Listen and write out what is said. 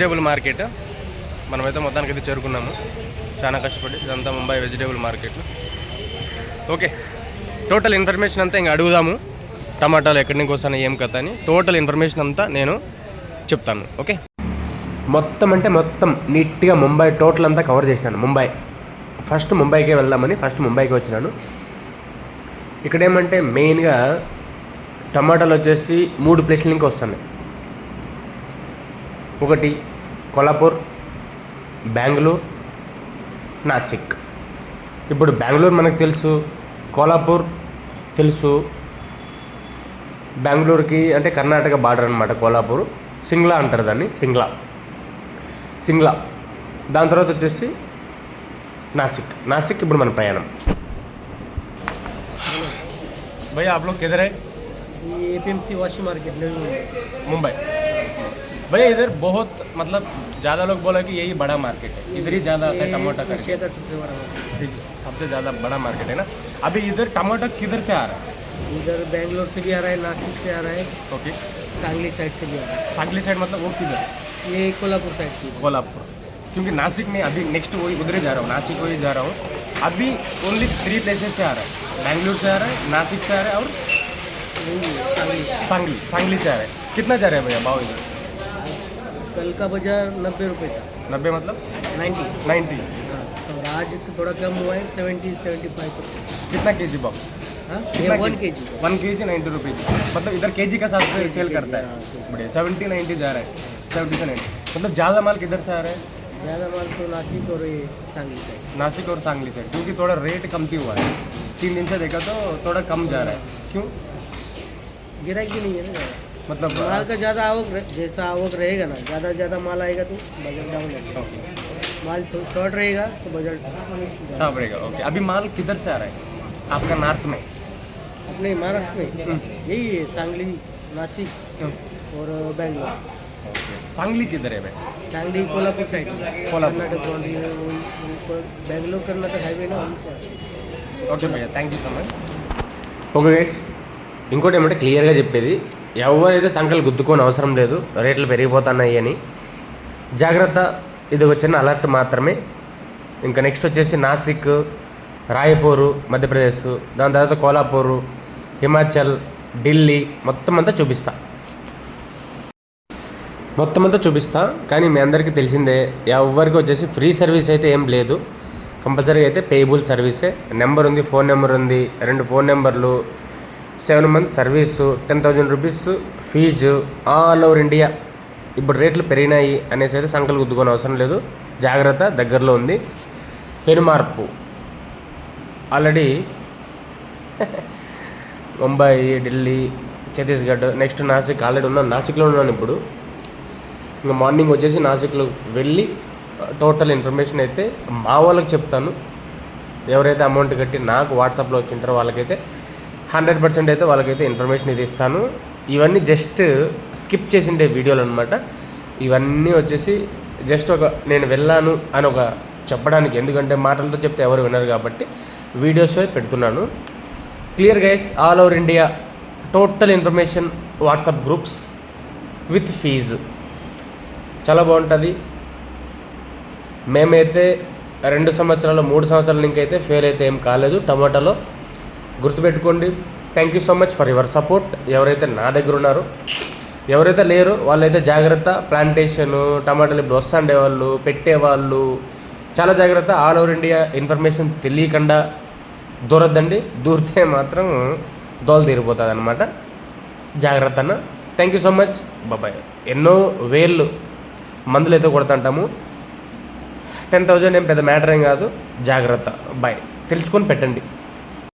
Vegetable market. మనమైతే మొత్తానికైతే చేరుకున్నాము, చాలా కష్టపడి. ఇదంతా Mumbai vegetable market. Okay, total information అంతా ఇంకా అడుగుదాము. టమాటాలు ఎక్కడి నుంచి వస్తాయి, ఏం కథ అని టోటల్ ఇన్ఫర్మేషన్ అంతా నేను చెప్తాను. ఓకే, మొత్తం అంటే మొత్తం నీట్గా ముంబై టోటల్ అంతా కవర్ చేసినాను. ఫస్ట్ ముంబైకే వెళ్దామని ముంబైకి వచ్చినాను. ఇక్కడేమంటే మెయిన్గా టమాటాలు వచ్చేసి 3 ప్లేస్ల నుంచి వస్తున్నాయి. ఒకటి కొల్హాపూర్, బెంగళూరు, నాసిక్. ఇప్పుడు బెంగళూరు మనకు తెలుసు, కొల్హాపూర్ తెలుసు. బెంగళూరుకి అంటే కర్ణాటక బార్డర్ అనమాట కొల్హాపూర్. సింగ్లా అంటారు దాన్ని, సింగ్లా. దాని తర్వాత వచ్చేసి नासिक ఇప్పుడు మన ప్రయాణం. भैया आप लोग किधर है? ये एपीएमसी वाशी मार्केट मुंबई. भैया इधर बहुत मतलब ज़्यादा लोग बोला कि यही बड़ा मार्केट है, इधर ही ज़्यादा आता है टमाटर का. एशिया का सबसे बड़ा मार्केट, सबसे ज़्यादा बड़ा मार्केट है ना. अभी इधर टमाटर किधर से आ रहा है? इधर बेंगलोर से भी आ रहा है, नासिक से आ रहा है, ओके. सांगली साइड से भी आ रहा है. सांगली साइड मतलब वो किधर? ये कोल्हापुर साइड की. कोल्हापुर, क्योंकि नासिक में अभी नेक्स्ट वही उधर ही जा रहा हूँ, नासिक वही जा रहा हूँ. अभी ओनली 3 प्लेसेस से आ रहा है. बेंगलुरु से आ रहा है, नासिक से आ रहा है और सांगली से आ रहा है. कितना जा रहा है भैया भाव इधर? कल का बाजार 90 रुपये था. 90 मतलब 90. हाँ, और आज थोड़ा कम हुआ है, 70-75 तक. कितना केजी बॉक्स? हाँ, 1 kg. 1 kg 90 rupees. मतलब इधर केजी का साथ से सेल करता है. बढ़िया. 70-90 जा रहा है, 70 से 90. मतलब ज़्यादा माल किधर से आ रहा है? ज़्यादा माल तो नासिक और ये सांगली साइड. नासिक और सांगली साइड, क्योंकि थोड़ा रेट कमती हुआ है. 3 दिन से देखा तो थोड़ा कम जा रहा है. क्यों? गिराई भी नहीं है ना. मतलब माल का ज़्यादा आवक जैसा आवक रहेगा ना, ज़्यादा माल आएगा तो बजट डाउन रहेगा. माल तो शॉर्ट रहेगा तो बजट टॉप रहेगा. ओके, अभी माल किधर से आ रहा है आपका नॉर्थ में? अपने महाराष्ट्र में यही है, सांगली, नासिक और बेंगलोर. सांगली किधर है भाई? सांगली कोल्हापुर साइड, कोल्हापुर. कर्नाटक बाउंड्री है, बेंगलोर कर्नाटक हाईवे ना. ఓకే భయ్యా, thank you so much. Okay guys, ఇంకోటి ఏమంటే క్లియర్గా చెప్పేది, ఎవరైతే సంఖ్యలు గుద్దుకొని అవసరం లేదు, రేట్లు పెరిగిపోతున్నాయి అని. జాగ్రత్త, ఇది ఒక చిన్న అలర్ట్ మాత్రమే. ఇంకా నెక్స్ట్ వచ్చేసి నాసిక్, రాయ్పూరు మధ్యప్రదేశ్, దాని తర్వాత కోల్హాపూరు, హిమాచల్, ఢిల్లీ మొత్తం అంతా చూపిస్తా. కానీ మీ అందరికీ తెలిసిందే, ఎవరికి వచ్చేసి ఫ్రీ సర్వీస్ అయితే ఏం లేదు. కంపల్సరీగా అయితే పేయబుల్ సర్వీసే. నెంబర్ ఉంది, ఫోన్ నెంబర్ ఉంది, 2 ఫోన్ నెంబర్లు, 7 months service, 10,000 rupees fees, all over India. ఇప్పుడు రేట్లు పెరిగినాయి అనేసి అయితే సంఖ్యలు గుద్దుకొని అవసరం లేదు. జాగ్రత్త, దగ్గరలో ఉంది. పెనుమార్పు already Mumbai, Delhi, Chhattisgarh, next Nashik already ఉన్నాను. నాసిక్లో ఉన్నాను ఇప్పుడు. ఇంకా మార్నింగ్ వచ్చేసి నాసిక్లో వెళ్ళి టోటల్ ఇన్ఫర్మేషన్ అయితే మా వాళ్ళకి చెప్తాను. ఎవరైతే అమౌంట్ కట్టి నాకు వాట్సాప్లో వచ్చింటారో వాళ్ళకైతే 100% అయితే వాళ్ళకైతే ఇన్ఫర్మేషన్ ఇది ఇస్తాను. ఇవన్నీ జస్ట్ స్కిప్ చేసిండే వీడియోలు అనమాట. ఇవన్నీ వచ్చేసి జస్ట్ ఒక నేను వెళ్ళాను అని ఒక చెప్పడానికి, ఎందుకంటే మాటలతో చెప్తే ఎవరు వినరు కాబట్టి వీడియోస్ పెడుతున్నాను. Clear guys, all over India total information, WhatsApp groups with fees, చాలా బాగుంటుంది. మేమైతే 2 సంవత్సరాలు 3 సంవత్సరాల నుంచి అయితే ఫెయిల్ అయితే ఏం కాలేదు టమాటాలో. గుర్తుపెట్టుకోండి. Thank you so much for your support. ఎవరైతే నా దగ్గర ఉన్నారో, ఎవరైతే లేరో వాళ్ళైతే జాగ్రత్త. ప్లాంటేషను టమాటాలు ఇప్పుడు వస్తుండే వాళ్ళు, పెట్టేవాళ్ళు చాలా జాగ్రత్త. ఆల్ ఓవర్ ఇండియా ఇన్ఫర్మేషన్ తెలియకుండా దూరద్దండి. దూరితే మాత్రం దోలు తీరిపోతుంది అనమాట. జాగ్రత్త అన్న. Thank you so much. బాబాయ్. ఎన్నో వేళ్ళు మందులు అయితే కొడుతుంటాము. 10,000 ఏం పెద్ద మ్యాటర్ ఏం కాదు. జాగ్రత్త. బాయ్. తెలుసుకొని పెట్టండి.